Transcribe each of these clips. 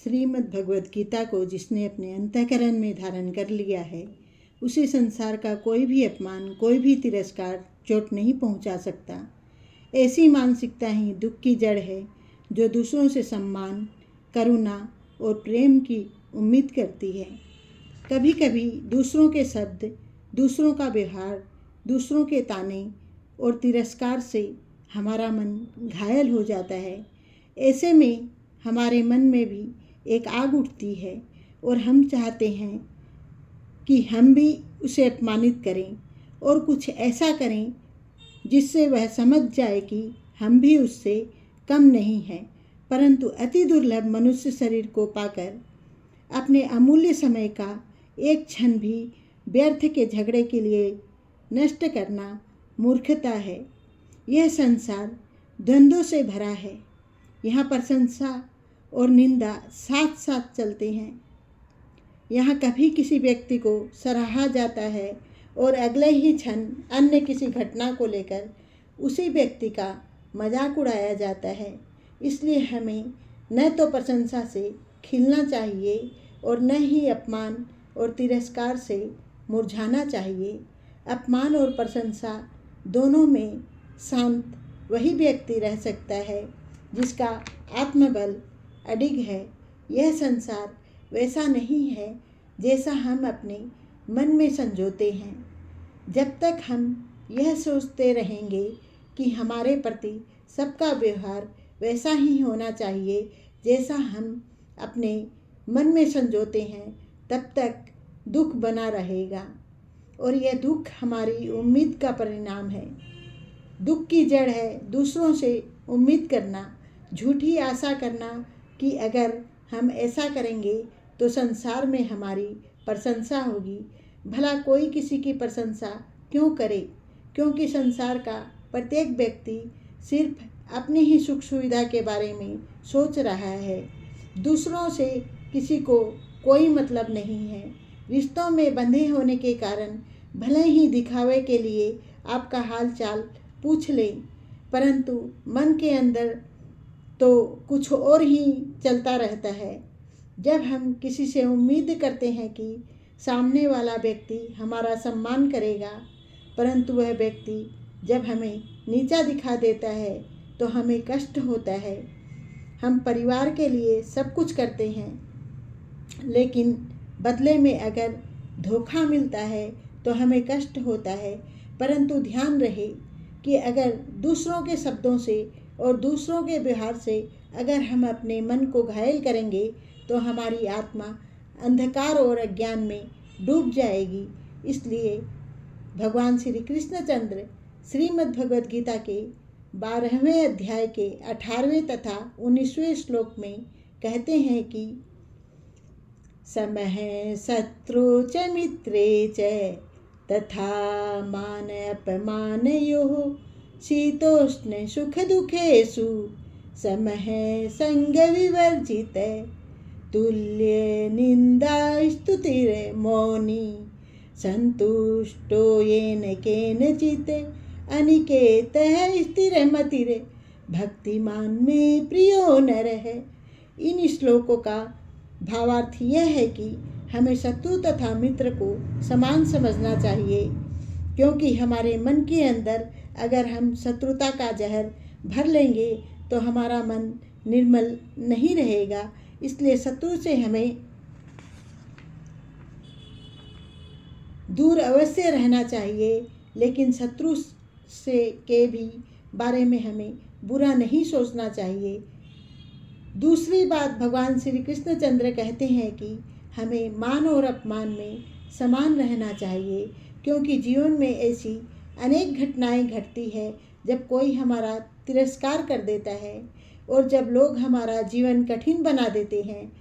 श्रीमद् भगवद गीता को जिसने अपने अंतःकरण में धारण कर लिया है, उसे संसार का कोई भी अपमान, कोई भी तिरस्कार चोट नहीं पहुंचा सकता। ऐसी मानसिकता ही दुख की जड़ है, जो दूसरों से सम्मान, करुणा और प्रेम की उम्मीद करती है। कभी कभी दूसरों के शब्द, दूसरों का व्यवहार, दूसरों के ताने और तिरस्कार से हमारा मन घायल हो जाता है। ऐसे में हमारे मन में भी एक आग उठती है और हम चाहते हैं कि हम भी उसे अपमानित करें और कुछ ऐसा करें जिससे वह समझ जाए कि हम भी उससे कम नहीं हैं। परंतु अति दुर्लभ मनुष्य शरीर को पाकर अपने अमूल्य समय का एक क्षण भी व्यर्थ के झगड़े के लिए नष्ट करना मूर्खता है। यह संसार द्वंद्वों से भरा है। यहाँ प्रशंसा और निंदा साथ साथ चलते हैं। यहाँ कभी किसी व्यक्ति को सराहा जाता है और अगले ही क्षण अन्य किसी घटना को लेकर उसी व्यक्ति का मजाक उड़ाया जाता है। इसलिए हमें न तो प्रशंसा से खिलना चाहिए और न ही अपमान और तिरस्कार से मुरझाना चाहिए। अपमान और प्रशंसा दोनों में शांत वही व्यक्ति रह सकता है जिसका आत्मबल अडिग है। यह संसार वैसा नहीं है जैसा हम अपने मन में संजोते हैं। जब तक हम यह सोचते रहेंगे कि हमारे प्रति सबका व्यवहार वैसा ही होना चाहिए जैसा हम अपने मन में संजोते हैं, तब तक दुख बना रहेगा और यह दुख हमारी उम्मीद का परिणाम है। दुख की जड़ है दूसरों से उम्मीद करना, झूठी आशा करना कि अगर हम ऐसा करेंगे तो संसार में हमारी प्रशंसा होगी। भला कोई किसी की प्रशंसा क्यों करे, क्योंकि संसार का प्रत्येक व्यक्ति सिर्फ अपनी ही सुख सुविधा के बारे में सोच रहा है। दूसरों से किसी को कोई मतलब नहीं है। रिश्तों में बंधे होने के कारण भले ही दिखावे के लिए आपका हाल चाल पूछ लें, परंतु मन के अंदर तो कुछ और ही चलता रहता है। जब हम किसी से उम्मीद करते हैं कि सामने वाला व्यक्ति हमारा सम्मान करेगा, परंतु वह व्यक्ति जब हमें नीचा दिखा देता है तो हमें कष्ट होता है। हम परिवार के लिए सब कुछ करते हैं, लेकिन बदले में अगर धोखा मिलता है तो हमें कष्ट होता है। परंतु ध्यान रहे कि अगर दूसरों के शब्दों से और दूसरों के व्यवहार से अगर हम अपने मन को घायल करेंगे तो हमारी आत्मा अंधकार और अज्ञान में डूब जाएगी। इसलिए भगवान श्री कृष्णचंद्र श्रीमद् भगवद गीता के 12वें अध्याय के 18वें तथा 19वें श्लोक में कहते हैं कि समः शत्रु च मित्रे च तथा मान अपमानयोः शीतोष्ण सुख दुखेषु समः संग विवर्जित तुल्य निंदा स्तुतिर मौनी संतुष्टो येन केनचित् अनिकेतः स्थिरमतिः भक्तिमान में प्रियो नरः। इन श्लोकों का भावार्थ यह है कि हमें शत्रु तथा मित्र को समान समझना चाहिए, क्योंकि हमारे मन के अंदर अगर हम शत्रुता का जहर भर लेंगे तो हमारा मन निर्मल नहीं रहेगा। इसलिए शत्रु से हमें दूर अवश्य रहना चाहिए, लेकिन शत्रु से के भी बारे में हमें बुरा नहीं सोचना चाहिए। दूसरी बात, भगवान श्री कृष्णचंद्र कहते हैं कि हमें मान और अपमान में समान रहना चाहिए, क्योंकि जीवन में ऐसी अनेक घटनाएं घटती है जब कोई हमारा तिरस्कार कर देता है और जब लोग हमारा जीवन कठिन बना देते हैं,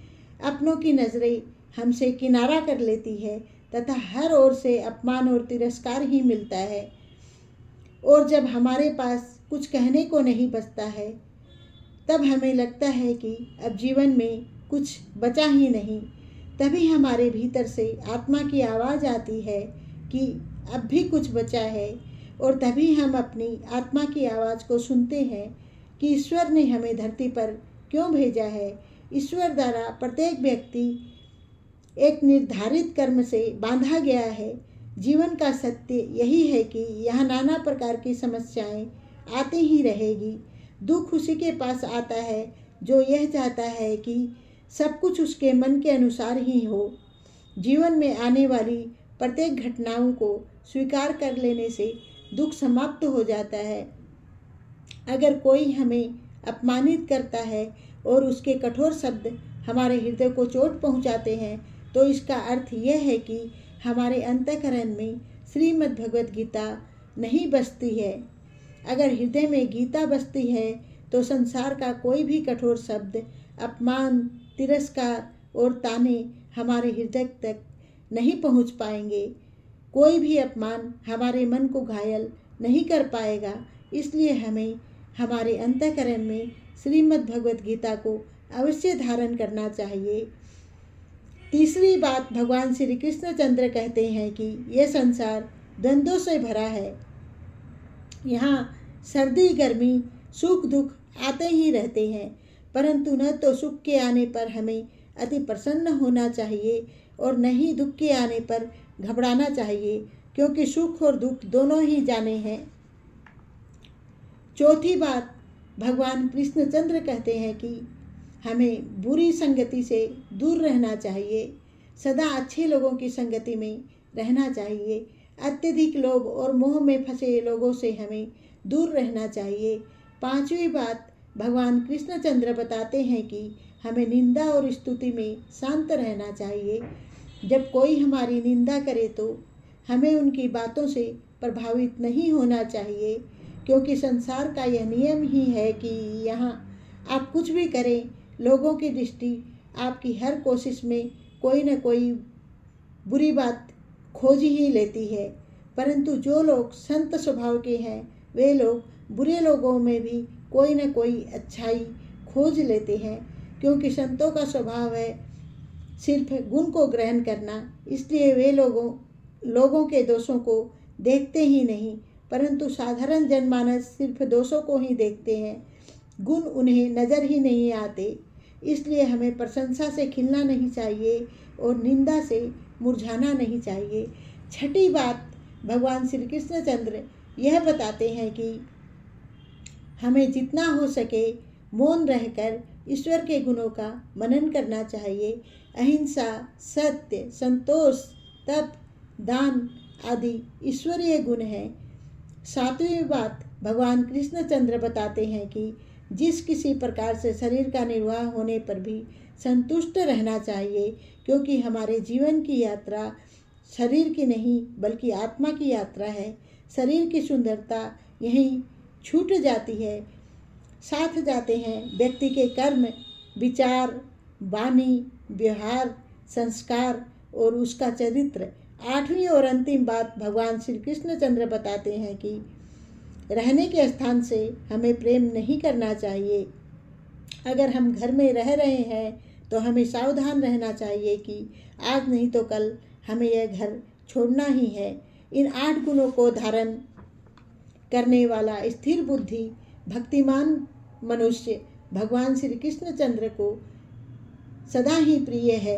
अपनों की नज़रें हमसे किनारा कर लेती है तथा हर ओर से अपमान और तिरस्कार ही मिलता है। और जब हमारे पास कुछ कहने को नहीं बचता है, तब हमें लगता है कि अब जीवन में कुछ बचा ही नहीं। तभी हमारे भीतर से आत्मा की आवाज़ आती है कि अब भी कुछ बचा है, और तभी हम अपनी आत्मा की आवाज़ को सुनते हैं कि ईश्वर ने हमें धरती पर क्यों भेजा है ईश्वर द्वारा प्रत्येक व्यक्ति एक निर्धारित कर्म से बांधा गया है। जीवन का सत्य यही है कि यहाँ नाना प्रकार की समस्याएं आती ही रहेगी। दुख उसी के पास आता है जो यह चाहता है कि सब कुछ उसके मन के अनुसार ही हो। जीवन में आने वाली प्रत्येक घटनाओं को स्वीकार कर लेने से दुख समाप्त हो जाता है। अगर कोई हमें अपमानित करता है और उसके कठोर शब्द हमारे हृदय को चोट पहुंचाते हैं, तो इसका अर्थ यह है कि हमारे अंतःकरण में श्रीमद् भगवत गीता नहीं बसती है। अगर हृदय में गीता बसती है तो संसार का कोई भी कठोर शब्द, अपमान, तिरस्कार और ताने हमारे हृदय तक नहीं पहुंच पाएंगे। कोई भी अपमान हमारे मन को घायल नहीं कर पाएगा। इसलिए हमें हमारे अंतःकरण में श्रीमद् भगवत गीता को अवश्य धारण करना चाहिए। तीसरी बात, भगवान श्री कृष्ण चंद्र कहते हैं कि यह संसार द्वंद्वों से भरा है। यहाँ सर्दी, गर्मी, सुख, दुख आते ही रहते हैं, परंतु न तो सुख के आने पर हमें अति प्रसन्न होना चाहिए और न ही दुख के आने पर घबराना चाहिए, क्योंकि सुख और दुख दोनों ही जाने हैं। चौथी बात, भगवान कृष्णचंद्र कहते हैं कि हमें बुरी संगति से दूर रहना चाहिए, सदा अच्छे लोगों की संगति में रहना चाहिए। अत्यधिक लोभ और मोह में फंसे लोगों से हमें दूर रहना चाहिए। पांचवी बात, भगवान कृष्णचंद्र बताते हैं कि हमें निंदा और स्तुति में शांत रहना चाहिए। जब कोई हमारी निंदा करे तो हमें उनकी बातों से प्रभावित नहीं होना चाहिए, क्योंकि संसार का यह नियम ही है कि यहाँ आप कुछ भी करें, लोगों की दृष्टि आपकी हर कोशिश में कोई न कोई बुरी बात खोज ही लेती है। परंतु जो लोग संत स्वभाव के हैं, वे लोग बुरे लोगों में भी कोई न कोई अच्छाई खोज लेते हैं, क्योंकि संतों का स्वभाव है सिर्फ गुण को ग्रहण करना। इसलिए वे लोगों के दोषों को देखते ही नहीं, परंतु साधारण जनमानस सिर्फ दोषों को ही देखते हैं, गुण उन्हें नज़र ही नहीं आते। इसलिए हमें प्रशंसा से खिलना नहीं चाहिए और निंदा से मुरझाना नहीं चाहिए। छठी बात, भगवान श्री कृष्णचंद्र यह बताते हैं कि हमें जितना हो सके मौन रहकर ईश्वर के गुणों का मनन करना चाहिए। अहिंसा, सत्य, संतोष, तप, दान आदि ईश्वरीय गुण हैं। सातवीं बात, भगवान कृष्णचंद्र बताते हैं कि जिस किसी प्रकार से शरीर का निर्वाह होने पर भी संतुष्ट रहना चाहिए, क्योंकि हमारे जीवन की यात्रा शरीर की नहीं बल्कि आत्मा की यात्रा है। शरीर की सुंदरता यहीं छूट जाती है, साथ जाते हैं व्यक्ति के कर्म, विचार, वाणी, व्यवहार, संस्कार और उसका चरित्र। आठवीं और अंतिम बात, भगवान श्री कृष्णचंद्र बताते हैं कि रहने के स्थान से हमें प्रेम नहीं करना चाहिए। अगर हम घर में रह रहे हैं तो हमें सावधान रहना चाहिए कि आज नहीं तो कल हमें यह घर छोड़ना ही है। इन 8 गुणों को धारण करने वाला स्थिर बुद्धि भक्तिमान मनुष्य भगवान श्री कृष्णचंद्र को सदा ही प्रिय है।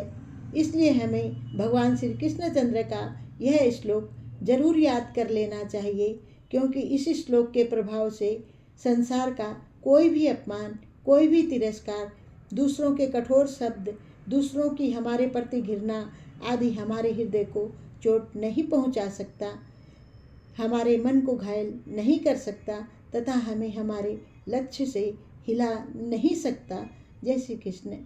इसलिए हमें भगवान श्री कृष्णचंद्र का यह श्लोक जरूर याद कर लेना चाहिए, क्योंकि इस श्लोक के प्रभाव से संसार का कोई भी अपमान, कोई भी तिरस्कार, दूसरों के कठोर शब्द, दूसरों की हमारे प्रति घृणा आदि हमारे हृदय को चोट नहीं पहुंचा सकता, हमारे मन को घायल नहीं कर सकता तथा हमें हमारे लक्ष्य से हिला नहीं सकता। जय श्री कृष्ण।